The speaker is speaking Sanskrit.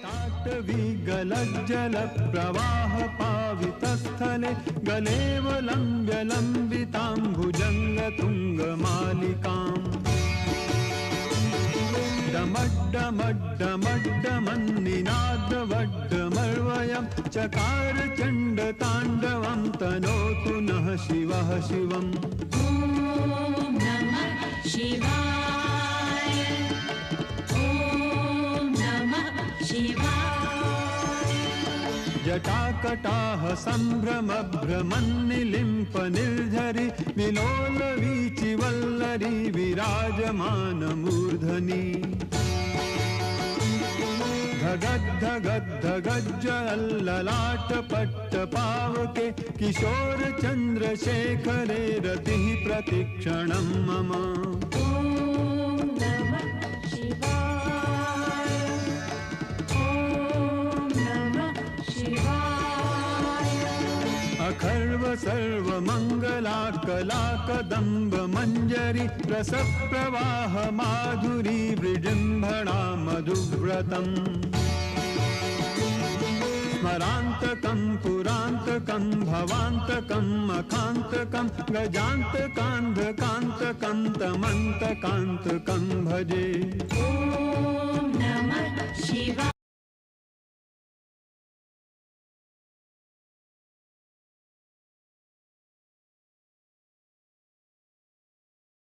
ताटवी गलज्जल प्रवाह पावितस्थले गलेव लम्ब्य लम्बितां भुजङ्गतुङ्गमालिकाम् डमड्डमड्डमड्डमन्निनादवड्डमर्वयं चकार चण्डताण्डवं तनोतु नः शिवः शिवम्। ॐ नमः शिवाय। ॐ नमः शिवाय। जटाकटाह सम्भ्रमभ्रमन्निलिम्प निर्झरि विलोलवीचिवल्लरी विराजमानमूर्धनि धगद्धगद्धगज्जललाटपट्टपावके किशोरचन्द्रशेखरे रतिः प्रतिक्षणं मम। ॐ नमः शिवाय। ॐ नमः शिवाय। अखर्व सर्वमङ्गलाकलाकदम्ब मञ्जरी रसप्रवाह माधुरी विजृम्भणा मधुव्रतम् स्मरान्तकं पुरान्तकं भवान्तकं मखान्तकं गजान्तकान्धकान्तकं तमन्तकान्तकं भजे। ॐ